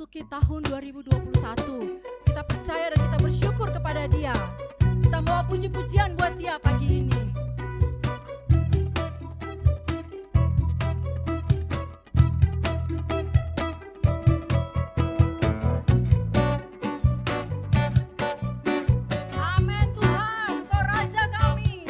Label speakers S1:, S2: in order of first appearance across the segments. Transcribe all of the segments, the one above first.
S1: memasuki tahun 2021. Kita percaya dan kita bersyukur kepada Dia. Kita bawa puji-pujian buat Dia pagi ini. Amin Tuhan, Kau Raja kami.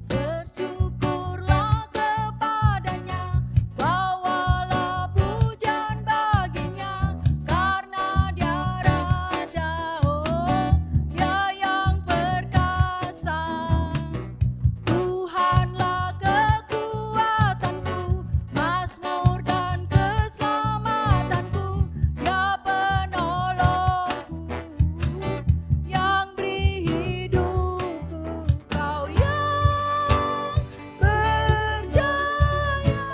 S1: Bersyukurlah kepadanya, bawalah pujian baginya, karena Dia Raja, oh Dia yang perkasa. Tuhanlah kekuatanku, mazmur dan keselamatanku, Dia penolongku, yang beri hidupku. Kau yang berjaya,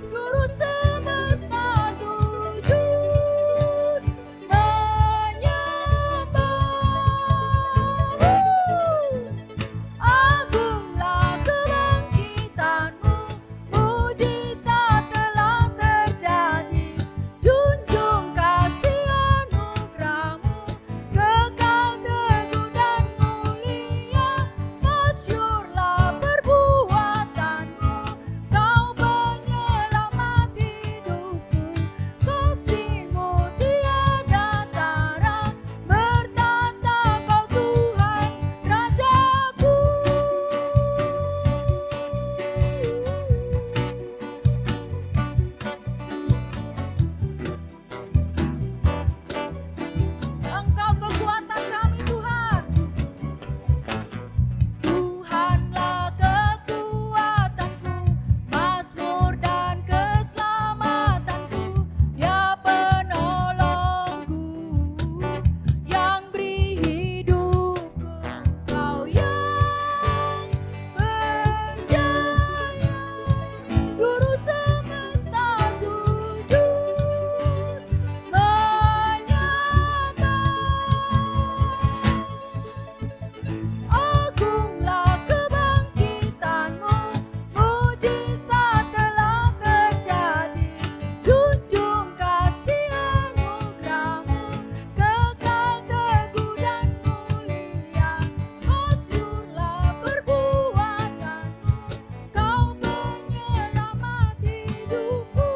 S1: seluruh semesta sujud menyembah. Agunglah kebangkitanmu, mujizat telah terjadi. Junjung kasih anugerahmu, kekal teguh dan mulia. Masyurlah perbuatanmu, Kau penyelamat hidupku. Kasih-Mu tiada tara, bertata Kau Tuhan Rajaku. Engkau kekuatan kami Tuhan. Tuhanlah kekuatanku, mazmur dan keselamatanku, Dia penolongku, yang beri hidupku. Kau yang berjaya, seluruh semesta sujud menyembah. Agunglah kebangkitanmu, mujizat telah terjadi. Junjung kasih anugerahmu, kekal teguh dan mulia. Masyurlah perbuatanmu, Kau penyelamat hidupku.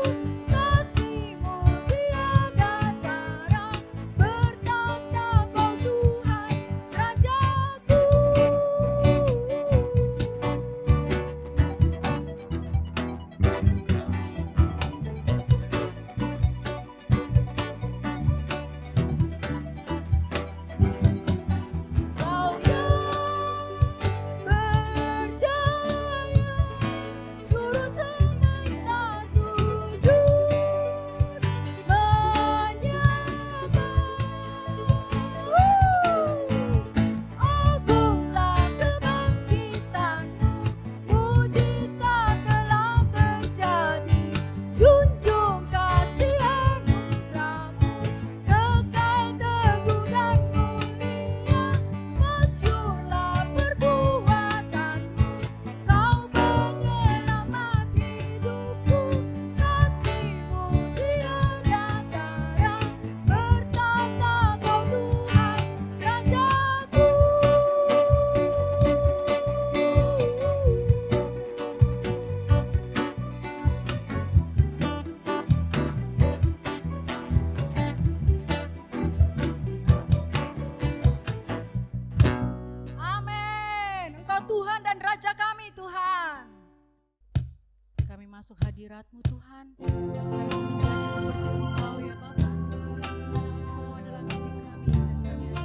S1: Kasih-Mu tiada tara, bertata Kau Tuhan Rajaku. Kau yang berjaya, seluruh semesta sujud menyembah. Agunglah kebangkitanmu, mujizat telah terjadi. Junjung kasih anugerahmu, kekal teguh dan mulia. Masyurlah perbuatanmu, Kau penyelamat hidupku. Kasih-Mu tiada tara, bertata Kau Tuhan Rajaku. Amin. Engkau Tuhan dan Raja kami Tuhan. Kami masuk hadirat-Mu Tuhan. Kami menjadi seperti Engkau ya Bapa. Engkau adalah milik kami dan kami adalah milik.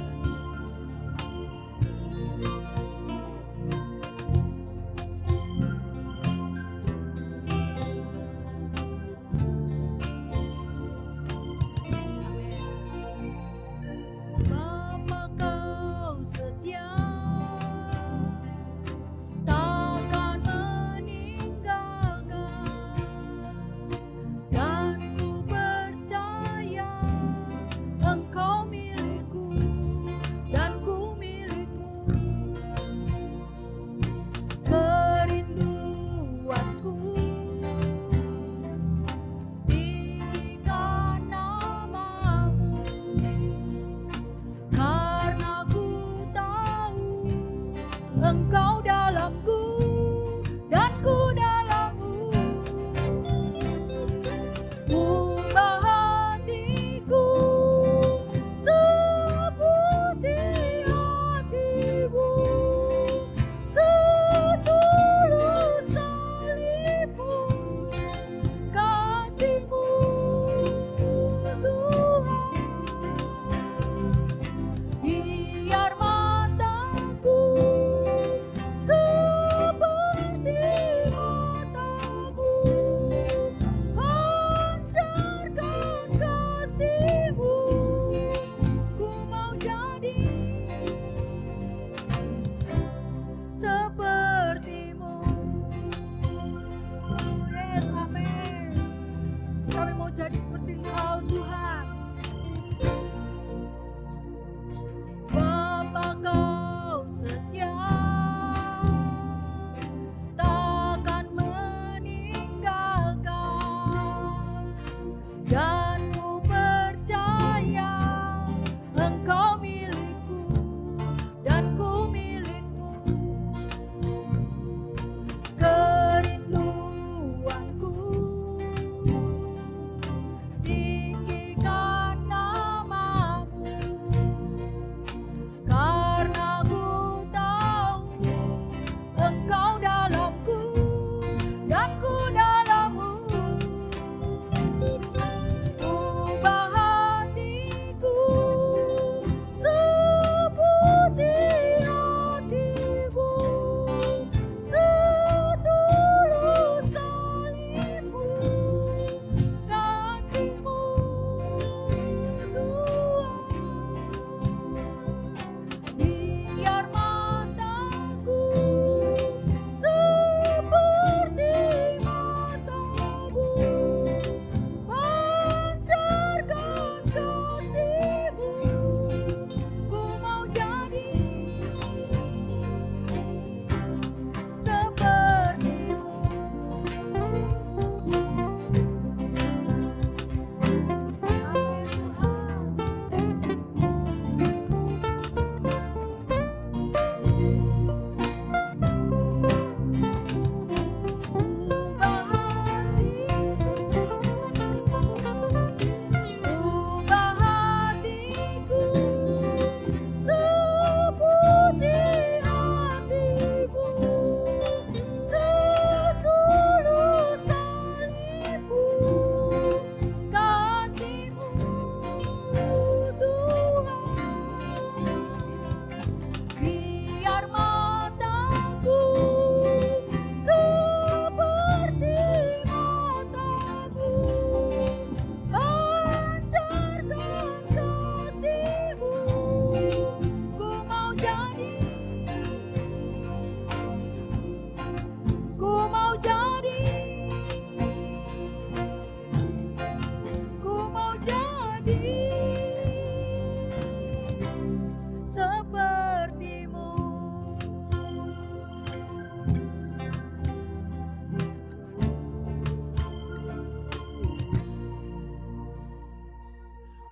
S1: Yes, amin. Bapa Kau setia, takkan meninggalkan, dan ku percaya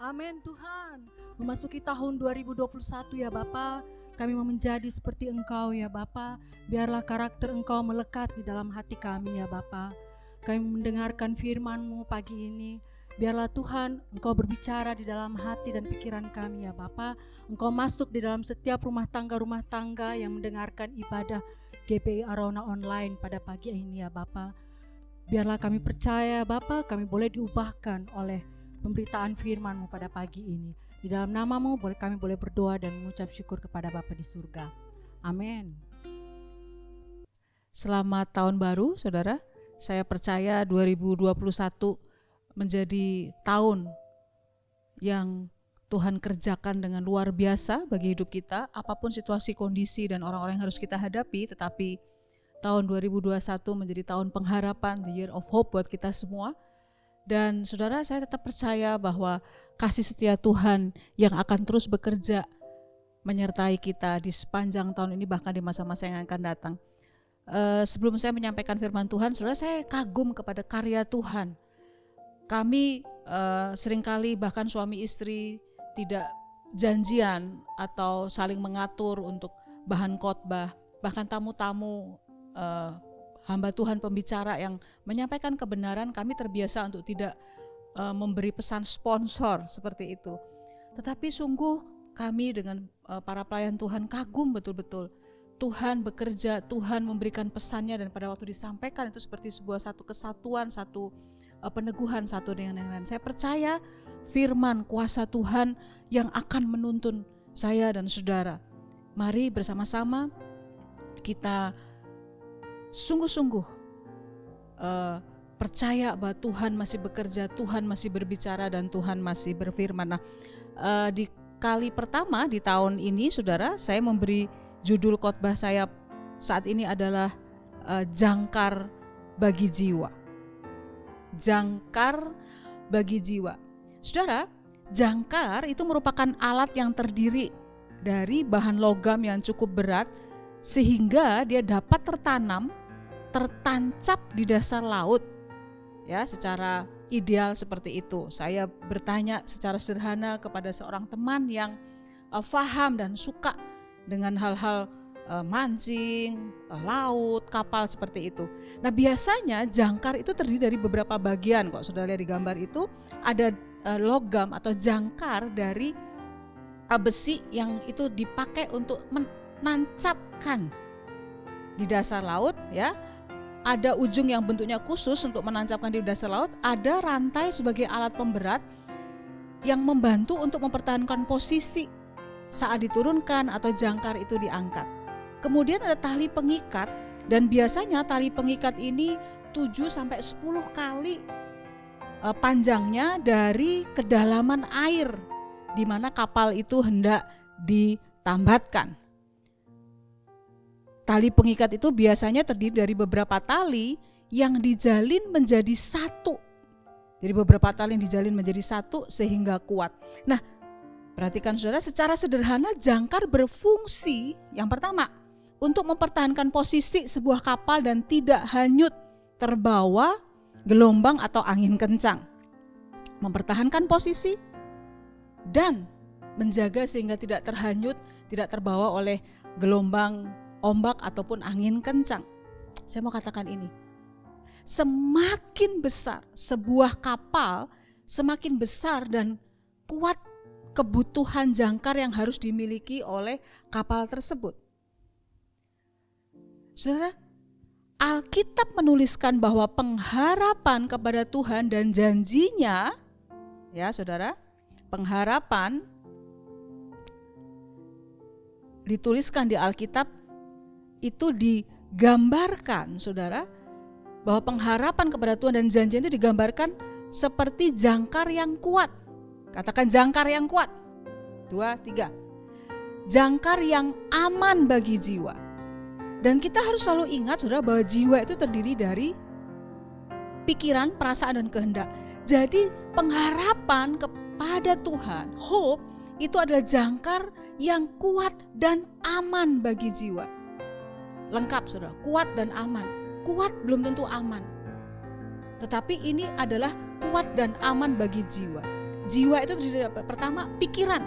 S1: Amin Tuhan. Memasuki tahun 2021 ya Bapa, kami mau menjadi seperti Engkau ya Bapa. Biarlah karakter Engkau melekat di dalam hati kami ya Bapa. Kami mendengarkan firman-Mu pagi ini. Biarlah Tuhan Engkau berbicara di dalam hati dan pikiran kami ya Bapa. Engkau masuk di dalam setiap rumah tangga yang mendengarkan ibadah GPI Arona online pada pagi ini ya Bapa. Biarlah kami percaya Bapa, kami boleh diubahkan oleh pemberitaan firman-Mu pada pagi ini. Di dalam nama-Mu kami boleh berdoa dan mengucap syukur kepada Bapa di surga. Amin.
S2: Selamat tahun baru saudara. Saya percaya 2021 menjadi tahun yang Tuhan kerjakan dengan luar biasa bagi hidup kita. Apapun situasi, kondisi, dan orang-orang yang harus kita hadapi, tetapi tahun 2021 menjadi tahun pengharapan, the year of hope buat kita semua. Dan saudara, saya tetap percaya bahwa kasih setia Tuhan yang akan terus bekerja menyertai kita di sepanjang tahun ini, bahkan di masa-masa yang akan datang. Sebelum saya menyampaikan firman Tuhan, saudara, saya kagum kepada karya Tuhan. Kami seringkali bahkan suami istri tidak janjian atau saling mengatur untuk bahan khotbah, bahkan tamu-tamu hamba Tuhan pembicara yang menyampaikan kebenaran, kami terbiasa untuk tidak memberi pesan sponsor seperti itu. Tetapi sungguh kami dengan para pelayan Tuhan kagum betul-betul. Tuhan bekerja, Tuhan memberikan pesannya, dan pada waktu disampaikan itu seperti sebuah satu kesatuan, satu peneguhan satu dengan yang lain. Saya percaya firman kuasa Tuhan yang akan menuntun saya dan saudara. Mari bersama-sama kita sungguh-sungguh percaya bahwa Tuhan masih bekerja, Tuhan masih berbicara, dan Tuhan masih berfirman. Nah, di kali pertama di tahun ini saudara, saya memberi judul khotbah saya saat ini adalah jangkar bagi jiwa. Jangkar bagi jiwa. Saudara, jangkar itu merupakan alat yang terdiri dari bahan logam yang cukup berat sehingga dia dapat tertancap di dasar laut. Ya, secara ideal seperti itu. Saya bertanya secara sederhana kepada seorang teman yang faham dan suka dengan hal-hal mancing, laut, kapal seperti itu. Nah, biasanya jangkar itu terdiri dari beberapa bagian. Kok saudara lihat di gambar itu ada logam atau jangkar dari besi yang itu dipakai untuk menancapkan di dasar laut ya. Ada ujung yang bentuknya khusus untuk menancapkan di dasar laut, ada rantai sebagai alat pemberat yang membantu untuk mempertahankan posisi saat diturunkan atau jangkar itu diangkat. Kemudian ada tali pengikat, dan biasanya tali pengikat ini 7-10 kali panjangnya dari kedalaman air di mana kapal itu hendak ditambatkan. Tali pengikat itu biasanya terdiri dari beberapa tali yang dijalin menjadi satu. Jadi beberapa tali yang dijalin menjadi satu sehingga kuat. Nah, perhatikan saudara, secara sederhana jangkar berfungsi yang pertama untuk mempertahankan posisi sebuah kapal dan tidak hanyut terbawa gelombang atau angin kencang. Mempertahankan posisi dan menjaga sehingga tidak terhanyut, tidak terbawa oleh gelombang, ombak ataupun angin kencang. Saya mau katakan ini, semakin besar sebuah kapal, semakin besar dan kuat kebutuhan jangkar yang harus dimiliki oleh kapal tersebut. Saudara, Alkitab menuliskan bahwa pengharapan kepada Tuhan dan janjinya, ya saudara, pengharapan dituliskan di Alkitab itu digambarkan, saudara, bahwa pengharapan kepada Tuhan dan janji itu digambarkan seperti jangkar yang kuat. Katakan jangkar yang kuat. 2, 3. Jangkar yang aman bagi jiwa. Dan kita harus selalu ingat, saudara, bahwa jiwa itu terdiri dari pikiran, perasaan, dan kehendak. Jadi pengharapan kepada Tuhan, hope, itu adalah jangkar yang kuat dan aman bagi jiwa. Lengkap saudara, kuat dan aman. Kuat belum tentu aman, tetapi ini adalah kuat dan aman bagi jiwa. Jiwa itu terdiri dari apa? Pertama, pikiran.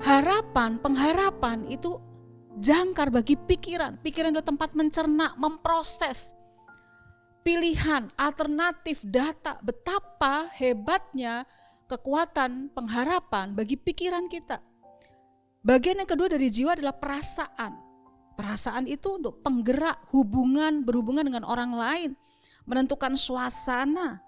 S2: Harapan, pengharapan itu jangkar bagi pikiran. Pikiran itu tempat mencerna, memproses pilihan, alternatif, data. Betapa hebatnya kekuatan pengharapan bagi pikiran kita. Bagian yang kedua dari jiwa adalah perasaan. Perasaan itu untuk penggerak hubungan, berhubungan dengan orang lain, menentukan suasana.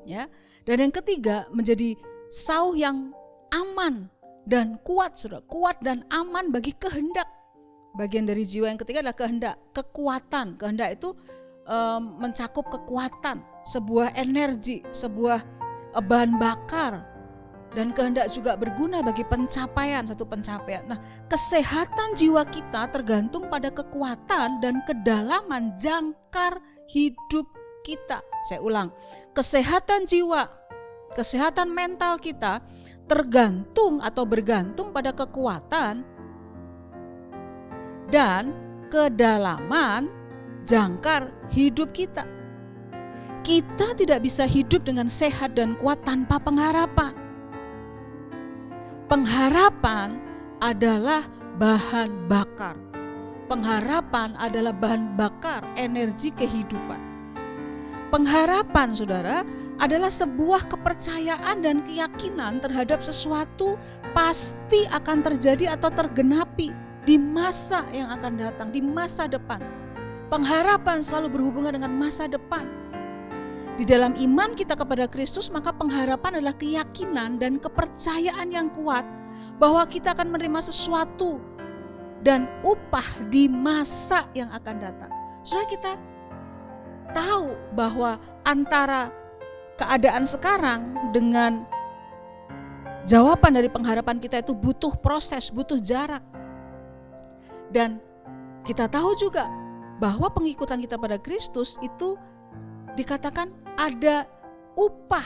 S2: Ya. Dan yang ketiga menjadi sauh yang aman dan kuat, Saudara. Kuat dan aman bagi kehendak. Bagian dari jiwa yang ketiga adalah kehendak, kekuatan. Kehendak itu mencakup kekuatan, sebuah energi, sebuah bahan bakar, dan kehendak juga berguna bagi pencapaian, satu pencapaian. Nah, kesehatan jiwa kita tergantung pada kekuatan dan kedalaman jangkar hidup kita. Saya ulang, kesehatan jiwa, kesehatan mental kita tergantung atau bergantung pada kekuatan dan kedalaman jangkar hidup kita. Kita tidak bisa hidup dengan sehat dan kuat tanpa pengharapan. Pengharapan adalah bahan bakar. Pengharapan adalah bahan bakar energi kehidupan. Pengharapan, Saudara, adalah sebuah kepercayaan dan keyakinan terhadap sesuatu pasti akan terjadi atau tergenapi di masa yang akan datang, di masa depan. Pengharapan selalu berhubungan dengan masa depan. Di dalam iman kita kepada Kristus, maka pengharapan adalah keyakinan dan kepercayaan yang kuat bahwa kita akan menerima sesuatu dan upah di masa yang akan datang. Saudara, kita tahu bahwa antara keadaan sekarang dengan jawaban dari pengharapan kita itu butuh proses, butuh jarak. Dan kita tahu juga bahwa pengikutan kita pada Kristus itu dikatakan ada upah,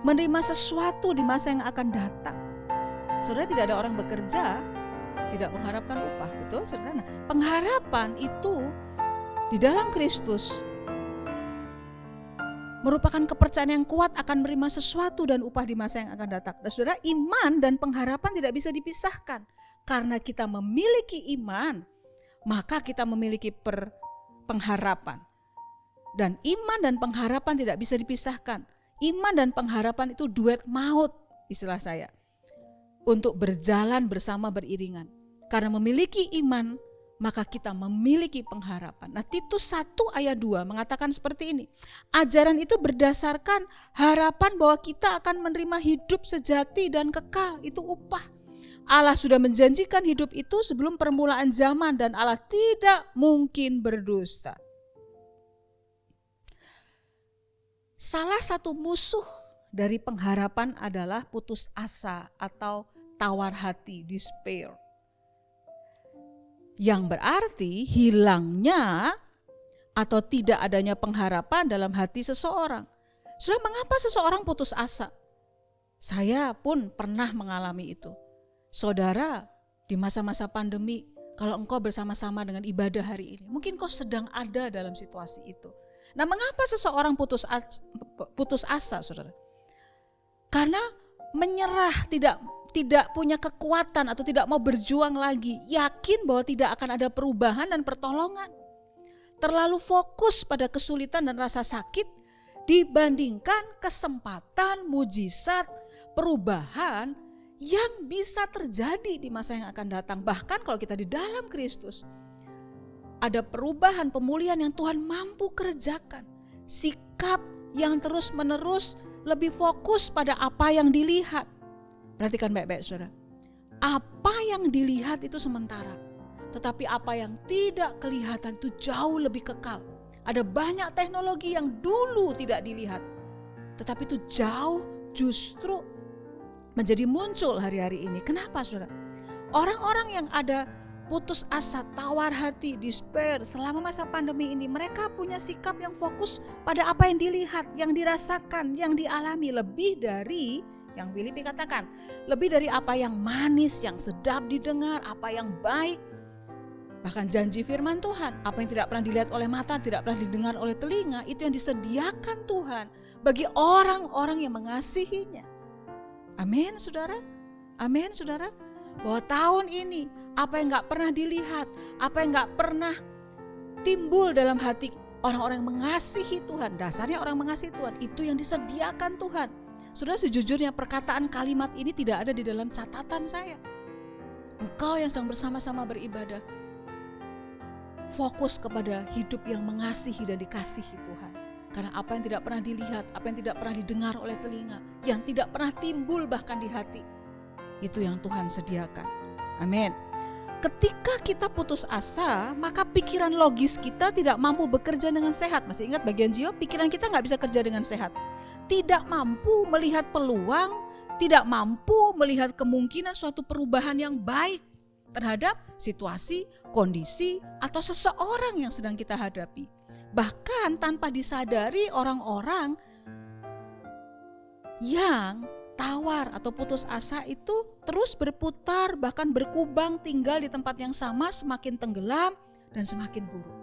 S2: menerima sesuatu di masa yang akan datang. Saudara, tidak ada orang bekerja tidak mengharapkan upah, betul saudara? Nah, pengharapan itu di dalam Kristus merupakan kepercayaan yang kuat akan menerima sesuatu dan upah di masa yang akan datang. Dan saudara, iman dan pengharapan tidak bisa dipisahkan. Karena kita memiliki iman, maka kita memiliki pengharapan. Dan iman dan pengharapan tidak bisa dipisahkan. Iman dan pengharapan itu duet maut, istilah saya. Untuk berjalan bersama beriringan. Karena memiliki iman, maka kita memiliki pengharapan. Nah, Titus 1 ayat 2 mengatakan seperti ini. Ajaran itu berdasarkan harapan bahwa kita akan menerima hidup sejati dan kekal, itu upah. Allah sudah menjanjikan hidup itu sebelum permulaan zaman dan Allah tidak mungkin berdusta. Salah satu musuh dari pengharapan adalah putus asa atau tawar hati, despair. Yang berarti hilangnya atau tidak adanya pengharapan dalam hati seseorang. Saudara, mengapa seseorang putus asa? Saya pun pernah mengalami itu. Saudara, di masa-masa pandemi, kalau engkau bersama-sama dengan ibadah hari ini, mungkin kau sedang ada dalam situasi itu. Nah, mengapa seseorang putus asa, saudara? Karena menyerah, tidak punya kekuatan atau tidak mau berjuang lagi, yakin bahwa tidak akan ada perubahan dan pertolongan. Terlalu fokus pada kesulitan dan rasa sakit dibandingkan kesempatan, mujizat, perubahan yang bisa terjadi di masa yang akan datang. Bahkan kalau kita di dalam Kristus, ada perubahan, pemulihan yang Tuhan mampu kerjakan. Sikap yang terus-menerus lebih fokus pada apa yang dilihat. Perhatikan baik-baik, saudara. Apa yang dilihat itu sementara, tetapi apa yang tidak kelihatan itu jauh lebih kekal. Ada banyak teknologi yang dulu tidak dilihat, tetapi itu jauh justru menjadi muncul hari-hari ini. Kenapa, saudara? Orang-orang yang ada putus asa, tawar hati, despair selama masa pandemi ini, mereka punya sikap yang fokus pada apa yang dilihat, yang dirasakan, yang dialami, lebih dari yang Filipi katakan, lebih dari apa yang manis, yang sedap didengar, apa yang baik. Bahkan janji firman Tuhan, apa yang tidak pernah dilihat oleh mata, tidak pernah didengar oleh telinga, itu yang disediakan Tuhan bagi orang-orang yang mengasihinya. Amin saudara, amin saudara. Bahwa tahun ini apa yang gak pernah dilihat, apa yang gak pernah timbul dalam hati orang-orang yang mengasihi Tuhan, dasarnya orang mengasihi Tuhan, itu yang disediakan Tuhan. Saudara, sejujurnya perkataan kalimat ini tidak ada di dalam catatan saya. Engkau yang sedang bersama-sama beribadah, fokus kepada hidup yang mengasihi dan dikasihi Tuhan. Karena apa yang tidak pernah dilihat, apa yang tidak pernah didengar oleh telinga, yang tidak pernah timbul bahkan di hati, itu yang Tuhan sediakan. Amin. Ketika kita putus asa, maka pikiran logis kita tidak mampu bekerja dengan sehat. Masih ingat bagian jiwa, pikiran kita gak bisa kerja dengan sehat. Tidak mampu melihat peluang, tidak mampu melihat kemungkinan suatu perubahan yang baik terhadap situasi, kondisi, atau seseorang yang sedang kita hadapi. Bahkan tanpa disadari, orang-orang yang tawar atau putus asa itu terus berputar, bahkan berkubang tinggal di tempat yang sama, semakin tenggelam dan semakin buruk.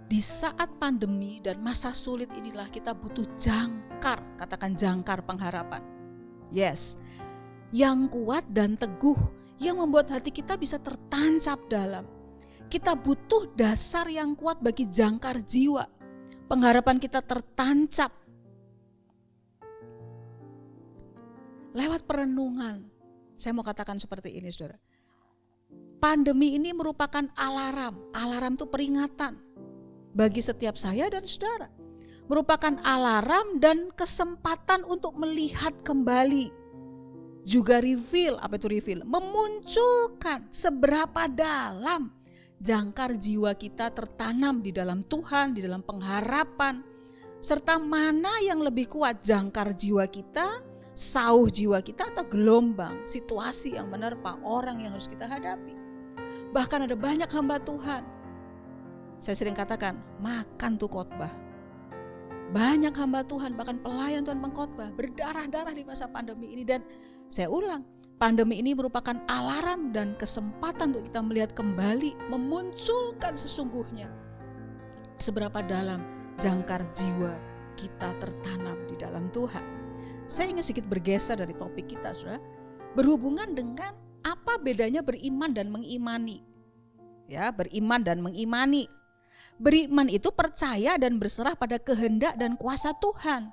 S2: Di saat pandemi dan masa sulit inilah kita butuh jangkar, katakan jangkar pengharapan. Yes, yang kuat dan teguh, yang membuat hati kita bisa tertancap dalam. Kita butuh dasar yang kuat bagi jangkar jiwa. Pengharapan kita tertancap lewat perenungan. Saya mau katakan seperti ini saudara. Pandemi ini merupakan alarm. Alarm itu peringatan bagi setiap saya dan saudara. Merupakan alarm dan kesempatan untuk melihat kembali. Juga reveal, apa itu reveal? Memunculkan seberapa dalam jangkar jiwa kita tertanam di dalam Tuhan, di dalam pengharapan. Serta mana yang lebih kuat, jangkar jiwa kita, sauh jiwa kita, atau gelombang situasi yang menerpa orang yang harus kita hadapi. Bahkan ada banyak hamba Tuhan, saya sering katakan, makan tuh khotbah. Banyak hamba Tuhan, bahkan pelayan Tuhan pengkhotbah berdarah-darah di masa pandemi ini. Dan saya ulang, pandemi ini merupakan alarm dan kesempatan untuk kita melihat kembali, memunculkan sesungguhnya seberapa dalam jangkar jiwa kita tertanam di dalam Tuhan. Saya ingin sedikit bergeser dari topik kita, saudara, berhubungan dengan apa bedanya beriman dan mengimani. Ya, beriman dan mengimani. Beriman itu percaya dan berserah pada kehendak dan kuasa Tuhan.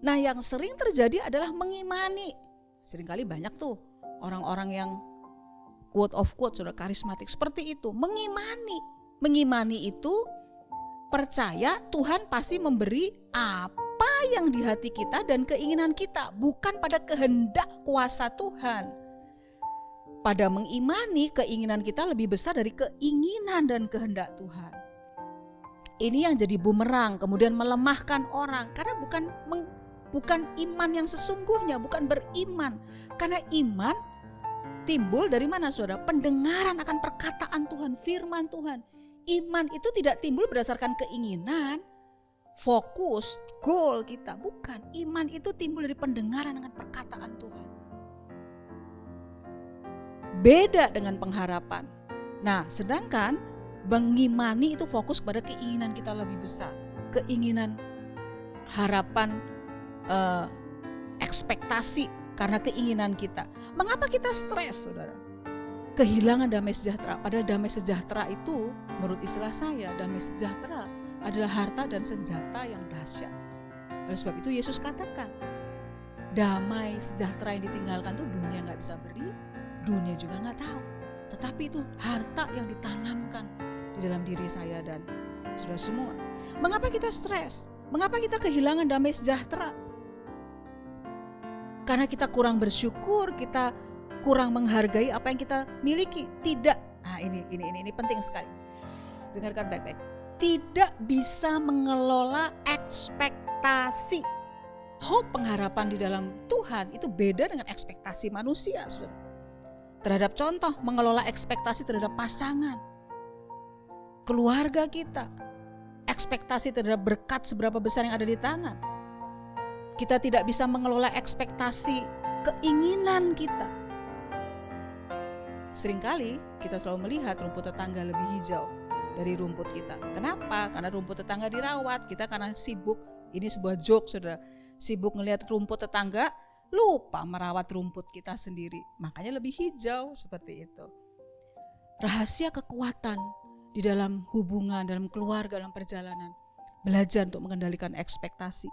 S2: Nah, yang sering terjadi adalah mengimani. Seringkali banyak tuh orang-orang yang quote of quote sudah karismatik seperti itu, mengimani. Mengimani itu percaya Tuhan pasti memberi apa yang di hati kita dan keinginan kita, bukan pada kehendak kuasa Tuhan. Pada mengimani, keinginan kita lebih besar dari keinginan dan kehendak Tuhan. Ini yang jadi bumerang, kemudian melemahkan orang, karena bukan iman yang sesungguhnya, bukan beriman. Karena iman timbul dari mana saudara? Pendengaran akan perkataan Tuhan, firman Tuhan. Iman itu tidak timbul berdasarkan keinginan, fokus, goal kita, bukan. Iman itu timbul dari pendengaran akan perkataan Tuhan. Beda dengan pengharapan. Nah, sedangkan mengimani itu fokus pada keinginan kita lebih besar. Keinginan, harapan, ekspektasi karena keinginan kita. Mengapa kita stres, saudara? Kehilangan damai sejahtera. Padahal damai sejahtera itu, menurut istilah saya, damai sejahtera adalah harta dan senjata yang dahsyat. Oleh sebab itu Yesus katakan, damai sejahtera yang ditinggalkan itu dunia gak bisa beri, dunia juga gak tahu. Tetapi itu harta yang ditanamkan di dalam diri saya dan saudara semua. Mengapa kita stres? Mengapa kita kehilangan damai sejahtera? Karena kita kurang bersyukur, kita kurang menghargai apa yang kita miliki. Tidak. Nah, ini penting sekali. Dengarkan baik-baik. Tidak bisa mengelola ekspektasi. Hope, pengharapan di dalam Tuhan itu beda dengan ekspektasi manusia, saudara. Terhadap contoh, mengelola ekspektasi terhadap pasangan, keluarga kita, ekspektasi terhadap berkat seberapa besar yang ada di tangan. Kita tidak bisa mengelola ekspektasi keinginan kita. Seringkali kita selalu melihat rumput tetangga lebih hijau dari rumput kita. Kenapa? Karena rumput tetangga dirawat. Kita karena sibuk, ini sebuah joke saudara, sibuk melihat rumput tetangga, lupa merawat rumput kita sendiri. Makanya lebih hijau seperti itu. Rahasia kekuatan di dalam hubungan, dalam keluarga, dalam perjalanan. Belajar untuk mengendalikan ekspektasi.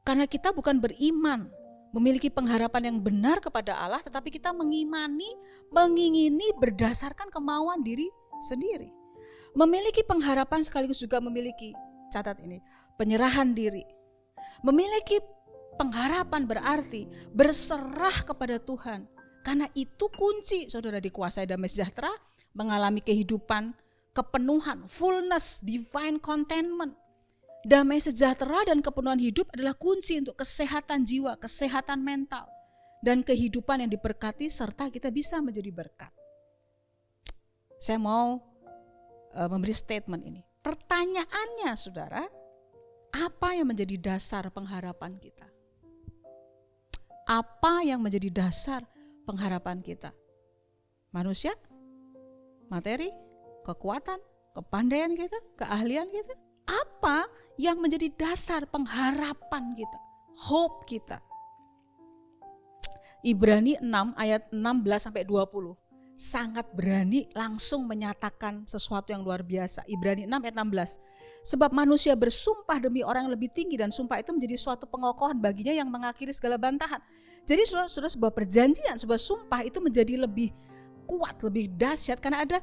S2: Karena kita bukan beriman, memiliki pengharapan yang benar kepada Allah, tetapi kita mengingini berdasarkan kemauan diri sendiri. Memiliki pengharapan sekaligus juga memiliki, catat ini, penyerahan diri. Memiliki pengharapan berarti berserah kepada Tuhan. Karena itu kunci saudara dikuasai damai sejahtera, mengalami kehidupan, kepenuhan, fullness, divine contentment. Damai sejahtera dan kepenuhan hidup adalah kunci untuk kesehatan jiwa, kesehatan mental, dan kehidupan yang diberkati serta kita bisa menjadi berkat. Saya mau memberi statement ini. Pertanyaannya saudara, apa yang menjadi dasar pengharapan kita? Apa yang menjadi dasar pengharapan kita? Manusia? Materi? Kekuatan? Kepandaian kita? Keahlian kita? Apa yang menjadi dasar pengharapan kita? Hope kita. Ibrani 6 ayat 16-20. Sangat berani langsung menyatakan sesuatu yang luar biasa. Ibrani 6 ayat 16. Sebab manusia bersumpah demi orang yang lebih tinggi dan sumpah itu menjadi suatu pengokohan baginya yang mengakhiri segala bantahan. Jadi sudah sebuah perjanjian, sebuah sumpah itu menjadi lebih kuat, lebih dahsyat karena ada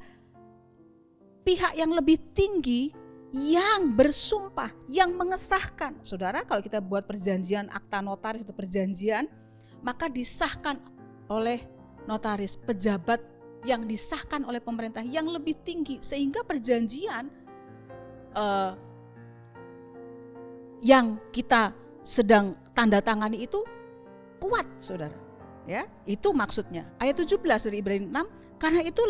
S2: pihak yang lebih tinggi yang bersumpah, yang mengesahkan. Saudara, kalau kita buat perjanjian, akta notaris itu perjanjian, maka disahkan oleh notaris, pejabat yang disahkan oleh pemerintah yang lebih tinggi, sehingga perjanjian yang kita sedang tanda tangani itu kuat, saudara. Ya, itu maksudnya. Ayat 17 dari Ibrani 6, karena itu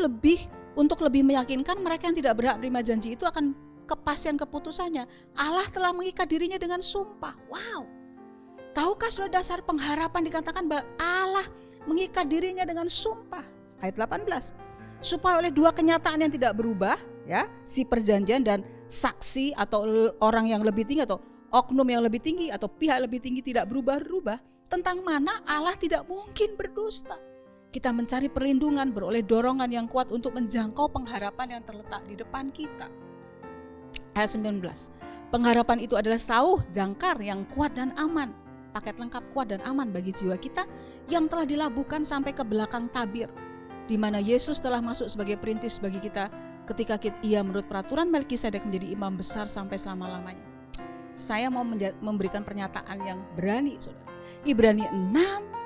S2: untuk lebih meyakinkan mereka yang tidak berhak menerima janji itu akan kepastian keputusannya. Allah telah mengikat dirinya dengan sumpah. Wow. Tahukah sudah dasar pengharapan dikatakan bahwa Allah mengikat dirinya dengan sumpah. Ayat 18. Supaya oleh dua kenyataan yang tidak berubah, ya, si perjanjian dan saksi atau orang yang lebih tinggi atau oknum yang lebih tinggi atau pihak lebih tinggi tidak berubah-ubah, tentang mana Allah tidak mungkin berdusta. Kita mencari perlindungan, beroleh dorongan yang kuat untuk menjangkau pengharapan yang terletak di depan kita. Ayat 19. Pengharapan itu adalah sauh jangkar yang kuat dan aman. Paket lengkap kuat dan aman bagi jiwa kita yang telah dilabuhkan sampai ke belakang tabir, di mana Yesus telah masuk sebagai perintis bagi kita ketika ia menurut peraturan Melkisedek menjadi imam besar sampai selama-lamanya. Saya mau memberikan pernyataan yang berani, saudara. Ibrani 6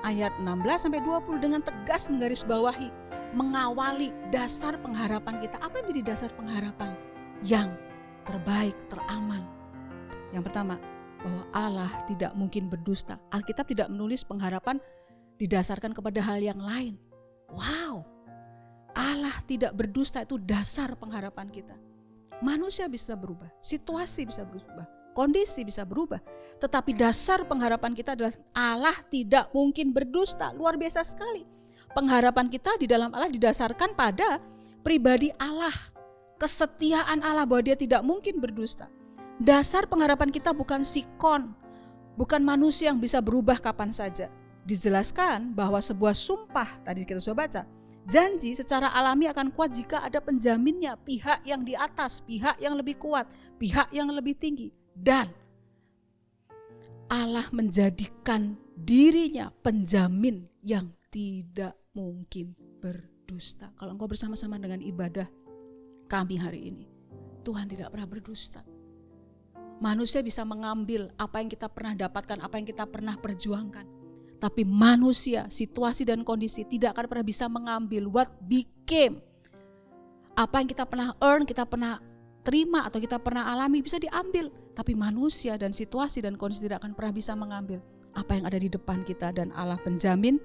S2: ayat 16-20 dengan tegas menggarisbawahi, mengawali dasar pengharapan kita. Apa yang menjadi dasar pengharapan yang terbaik, teraman? Yang pertama, bahwa Allah tidak mungkin berdusta. Alkitab tidak menulis pengharapan didasarkan kepada hal yang lain. Wow, Allah tidak berdusta, itu dasar pengharapan kita. Manusia bisa berubah, situasi bisa berubah, kondisi bisa berubah, tetapi dasar pengharapan kita adalah Allah tidak mungkin berdusta. Luar biasa sekali. Pengharapan kita di dalam Allah didasarkan pada pribadi Allah, kesetiaan Allah bahwa dia tidak mungkin berdusta. Dasar pengharapan kita bukan sikon, bukan manusia yang bisa berubah kapan saja. Dijelaskan bahwa sebuah sumpah, tadi kita sudah baca, janji secara alami akan kuat jika ada penjaminnya, pihak yang di atas, pihak yang lebih kuat, pihak yang lebih tinggi. Dan Allah menjadikan dirinya penjamin yang tidak mungkin berdusta. Kalau engkau bersama-sama dengan ibadah kami hari ini, Tuhan tidak pernah berdusta. Manusia bisa mengambil apa yang kita pernah dapatkan, apa yang kita pernah perjuangkan. Tapi manusia, situasi dan kondisi tidak akan pernah bisa mengambil what became. Apa yang kita pernah earn, kita pernah terima atau kita pernah alami bisa diambil. Tapi manusia dan situasi dan kondisi tidak akan pernah bisa mengambil apa yang ada di depan kita, dan Allah penjamin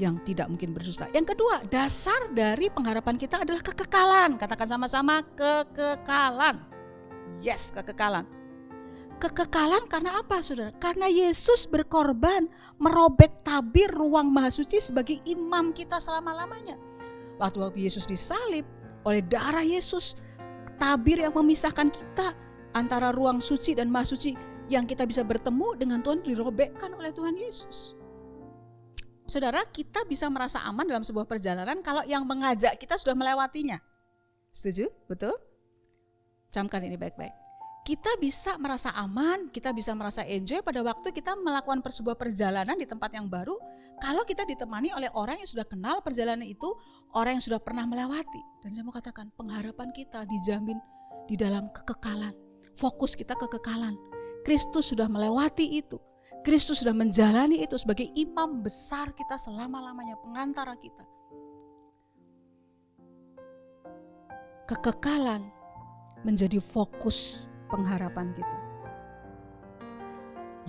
S2: yang tidak mungkin berdusta. Yang kedua, dasar dari pengharapan kita adalah kekekalan. Katakan sama-sama, kekekalan. Yes, kekekalan. Kekekalan karena apa, saudara? Karena Yesus berkorban merobek tabir ruang maha suci sebagai imam kita selama-lamanya. Waktu Yesus disalib, oleh darah Yesus, tabir yang memisahkan kita antara ruang suci dan maha suci yang kita bisa bertemu dengan Tuhan dirobekkan oleh Tuhan Yesus. Saudara, kita bisa merasa aman dalam sebuah perjalanan kalau yang mengajak kita sudah melewatinya. Setuju? Betul? Camkan ini baik-baik. Kita bisa merasa aman, kita bisa merasa enjoy pada waktu kita melakukan sebuah perjalanan di tempat yang baru kalau kita ditemani oleh orang yang sudah kenal perjalanan itu, orang yang sudah pernah melewati. Dan saya mau katakan, pengharapan kita dijamin di dalam kekekalan. Fokus kita kekekalan. Kristus sudah melewati itu. Kristus sudah menjalani itu sebagai imam besar kita selama-lamanya, pengantara kita. Kekekalan menjadi fokus pengharapan kita.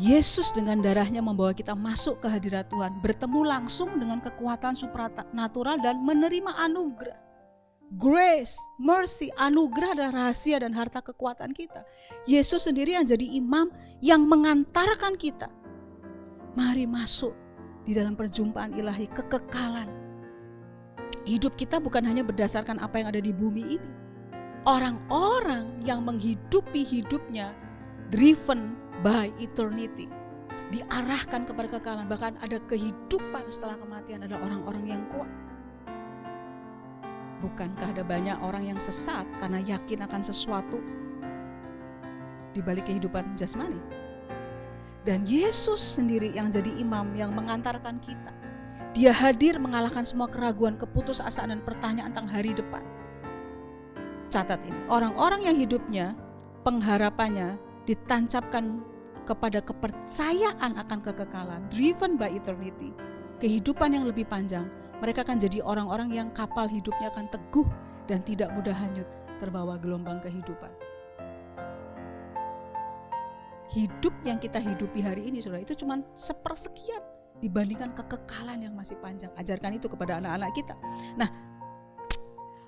S2: Yesus dengan darahnya membawa kita masuk ke hadirat Tuhan, bertemu langsung dengan kekuatan supranatural dan menerima anugerah. Grace, mercy, anugerah dan rahasia dan harta kekuatan kita. Yesus sendiri yang jadi imam yang mengantarkan kita. Mari masuk di dalam perjumpaan ilahi, kekekalan. Hidup kita bukan hanya berdasarkan apa yang ada di bumi ini. Orang-orang yang menghidupi hidupnya driven by eternity, diarahkan kepada kekekalan, bahkan ada kehidupan setelah kematian, ada orang-orang yang kuat. Bukankah ada banyak orang yang sesat karena yakin akan sesuatu di balik kehidupan jasmani? Dan Yesus sendiri yang jadi imam yang mengantarkan kita. Dia hadir mengalahkan semua keraguan, keputusasaan dan pertanyaan tentang hari depan. Catat ini, orang-orang yang hidupnya, pengharapannya ditancapkan kepada kepercayaan akan kekekalan, driven by eternity, kehidupan yang lebih panjang, mereka akan jadi orang-orang yang kapal hidupnya akan teguh dan tidak mudah hanyut terbawa gelombang kehidupan. Hidup yang kita hidupi hari ini, saudara, itu cuma sepersekian dibandingkan kekekalan yang masih panjang. Ajarkan itu kepada anak-anak kita. Nah,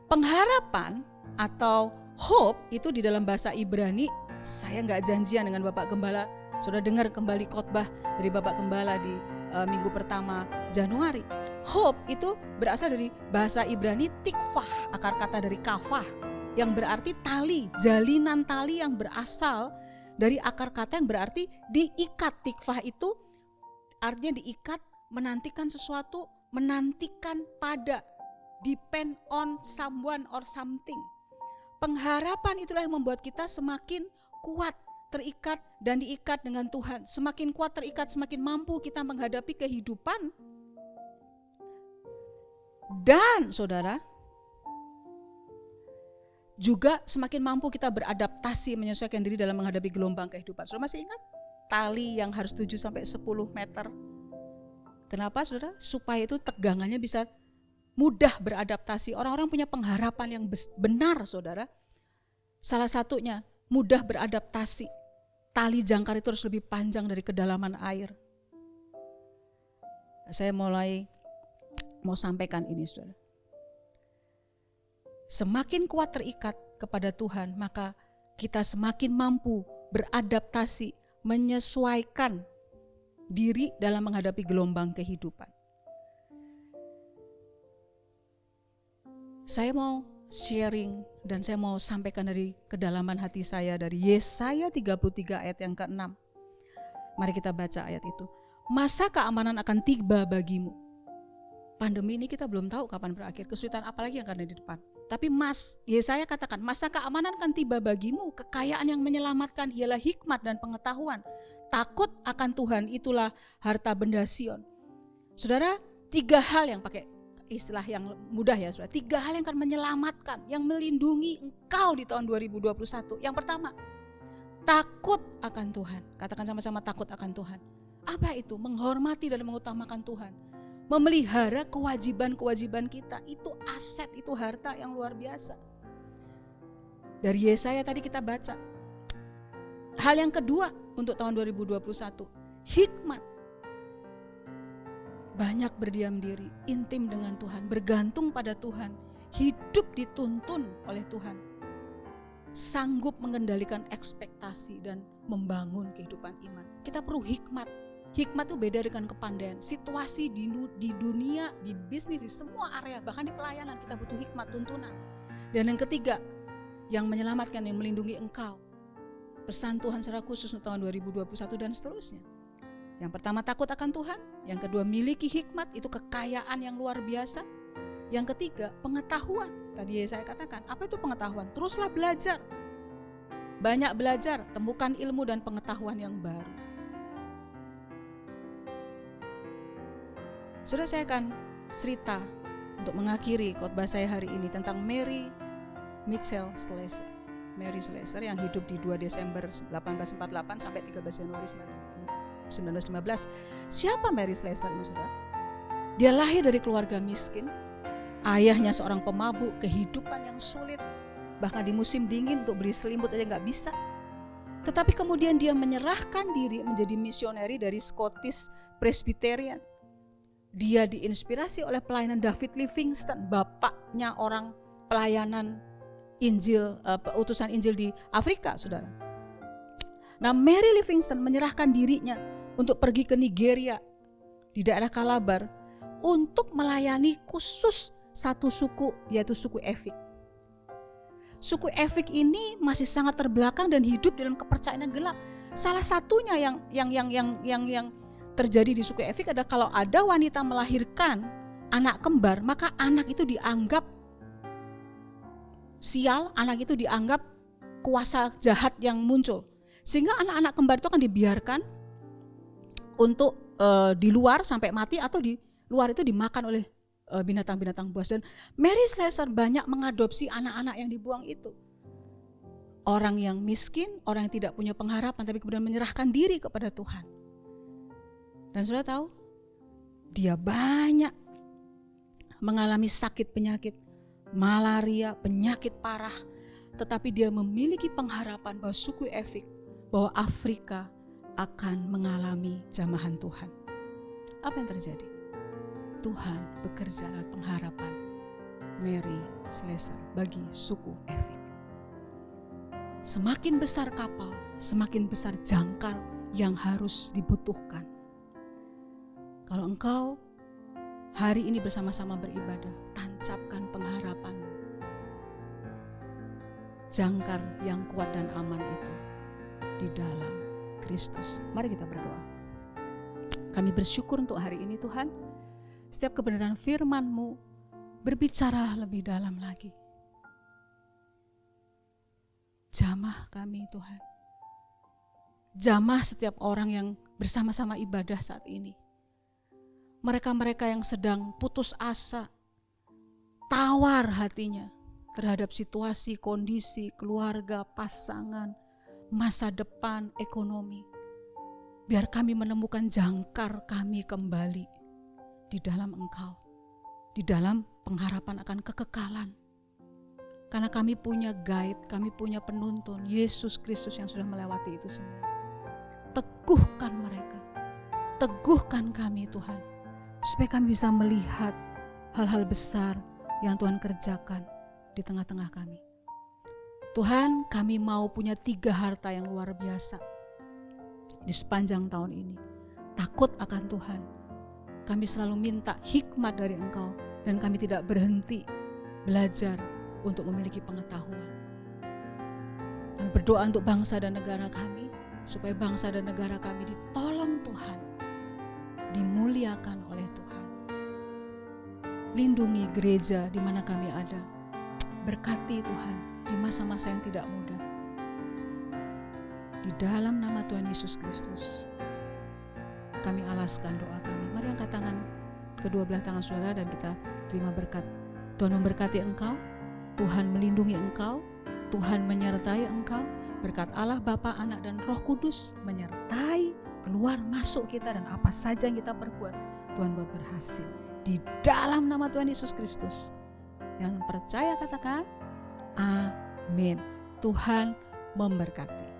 S2: pengharapan atau hope itu di dalam bahasa Ibrani, saya nggak janjian dengan Bapak Gembala. Sudah dengar kembali khotbah dari Bapak Gembala di minggu pertama Januari. Hope itu berasal dari bahasa Ibrani tikvah, akar kata dari kafah, yang berarti tali, jalinan tali yang berasal dari akar kata yang berarti diikat. Tikvah itu artinya diikat, menantikan sesuatu, menantikan pada, depend on someone or something. Pengharapan itulah yang membuat kita semakin kuat, terikat dan diikat dengan Tuhan. Semakin kuat terikat, semakin mampu kita menghadapi kehidupan. Dan saudara, juga semakin mampu kita beradaptasi, menyesuaikan diri dalam menghadapi gelombang kehidupan. Saudara masih ingat tali yang harus 7-10 meter? Kenapa, saudara? Supaya itu tegangannya bisa mudah beradaptasi. Orang-orang punya pengharapan yang benar, saudara. Salah satunya mudah beradaptasi. Tali jangkar itu harus lebih panjang dari kedalaman air. Saya mau sampaikan ini, saudara. Semakin kuat terikat kepada Tuhan, maka kita semakin mampu beradaptasi, menyesuaikan diri dalam menghadapi gelombang kehidupan. Saya mau sharing dan saya mau sampaikan dari kedalaman hati saya dari Yesaya 33 ayat yang ke-6. Mari kita baca ayat itu. Masa keamanan akan tiba bagimu. Pandemi ini kita belum tahu kapan berakhir, kesulitan apalagi yang akan ada di depan. Tapi Yesaya katakan, masa keamanan akan tiba bagimu, kekayaan yang menyelamatkan ialah hikmat dan pengetahuan. Takut akan Tuhan itulah harta benda Sion. Saudara, 3 hal yang pakai istilah yang mudah ya, saudara. 3 hal yang akan menyelamatkan, yang melindungi engkau di tahun 2021. Yang pertama, takut akan Tuhan. Katakan sama-sama, takut akan Tuhan. Apa itu? Menghormati dan mengutamakan Tuhan. Memelihara kewajiban-kewajiban kita. Itu aset, itu harta yang luar biasa. Dari Yesaya tadi kita baca. Hal yang kedua untuk tahun 2021, hikmat. Banyak berdiam diri, intim dengan Tuhan, bergantung pada Tuhan, hidup dituntun oleh Tuhan, sanggup mengendalikan ekspektasi dan membangun kehidupan iman. Kita perlu hikmat. Hikmat itu beda dengan kepandaian. Situasi di dunia, di bisnis, di semua area, bahkan di pelayanan kita butuh hikmat, tuntunan. Dan yang ketiga, yang menyelamatkan, yang melindungi engkau. Pesan Tuhan secara khusus untuk tahun 2021 dan seterusnya. Yang pertama, takut akan Tuhan. Yang kedua, miliki hikmat, itu kekayaan yang luar biasa. Yang ketiga, pengetahuan. Tadi saya katakan, apa itu pengetahuan? Teruslah belajar. Banyak belajar, temukan ilmu dan pengetahuan yang baru. Sudah, saya akan cerita untuk mengakhiri khotbah saya hari ini tentang Mary Mitchell Slessor. Mary Slessor yang hidup di 2 Desember 1848 sampai 13 Januari 1915. Siapa Mary Slessor ini, saudara? Dia lahir dari keluarga miskin. Ayahnya seorang pemabuk, kehidupan yang sulit. Bahkan di musim dingin untuk beli selimut aja gak bisa. Tetapi kemudian dia menyerahkan diri menjadi misioneri dari Scottish Presbyterian. Dia diinspirasi oleh pelayanan David Livingstone, bapaknya orang pelayanan Injil, utusan Injil di Afrika, saudara. Nah, Mary Livingstone menyerahkan dirinya untuk pergi ke Nigeria di daerah Calabar untuk melayani khusus satu suku, yaitu suku Efik. Suku Efik ini masih sangat terbelakang dan hidup dalam kepercayaan yang gelap. Salah satunya yang terjadi di suku Efik adalah kalau ada wanita melahirkan anak kembar, maka anak itu dianggap sial, anak itu dianggap kuasa jahat yang muncul. Sehingga anak-anak kembar itu akan dibiarkan untuk di luar sampai mati, atau di luar itu dimakan oleh binatang-binatang buas. Dan Mary Slessor banyak mengadopsi anak-anak yang dibuang itu. Orang yang miskin, orang yang tidak punya pengharapan, tapi kemudian menyerahkan diri kepada Tuhan. Dan sudah tahu, dia banyak mengalami sakit penyakit, malaria, penyakit parah. Tetapi dia memiliki pengharapan bahwa suku Efik, bahwa Afrika akan mengalami jamahan Tuhan. Apa yang terjadi? Tuhan bekerja lewat pengharapan Mary Slessor bagi suku Efik. Semakin besar kapal, semakin besar jangkar yang harus dibutuhkan. Kalau engkau hari ini bersama-sama beribadah, tancapkan pengharapanmu. Jangkar yang kuat dan aman itu di dalam Kristus. Mari kita berdoa. Kami bersyukur untuk hari ini, Tuhan. Setiap kebenaran firman-Mu berbicara lebih dalam lagi. Jamah kami, Tuhan. Jamah setiap orang yang bersama-sama ibadah saat ini. Mereka-mereka yang sedang putus asa, tawar hatinya terhadap situasi, kondisi, keluarga, pasangan, masa depan, ekonomi. Biar kami menemukan jangkar kami kembali di dalam Engkau, di dalam pengharapan akan kekekalan. Karena kami punya guide, kami punya penuntun, Yesus Kristus yang sudah melewati itu semua. Teguhkan mereka, teguhkan kami Tuhan, supaya kami bisa melihat hal-hal besar yang Tuhan kerjakan di tengah-tengah kami. Tuhan, kami mau punya 3 harta yang luar biasa di sepanjang tahun ini. Takut akan Tuhan. Kami selalu minta hikmat dari Engkau, dan kami tidak berhenti belajar untuk memiliki pengetahuan. Kami berdoa untuk bangsa dan negara kami, supaya bangsa dan negara kami ditolong Tuhan, dimuliakan oleh Tuhan. Lindungi gereja di mana kami ada. Berkati Tuhan di masa-masa yang tidak mudah. Di dalam nama Tuhan Yesus Kristus, kami alaskan doa kami. Mari angkat tangan, kedua belah tangan saudara, dan kita terima berkat. Tuhan memberkati engkau, Tuhan melindungi engkau, Tuhan menyertai engkau. Berkat Allah Bapa, Anak, dan Roh Kudus menyertai keluar masuk kita, dan apa saja yang kita perbuat Tuhan buat berhasil. Di dalam nama Tuhan Yesus Kristus. Yang percaya katakan amin. Tuhan memberkati.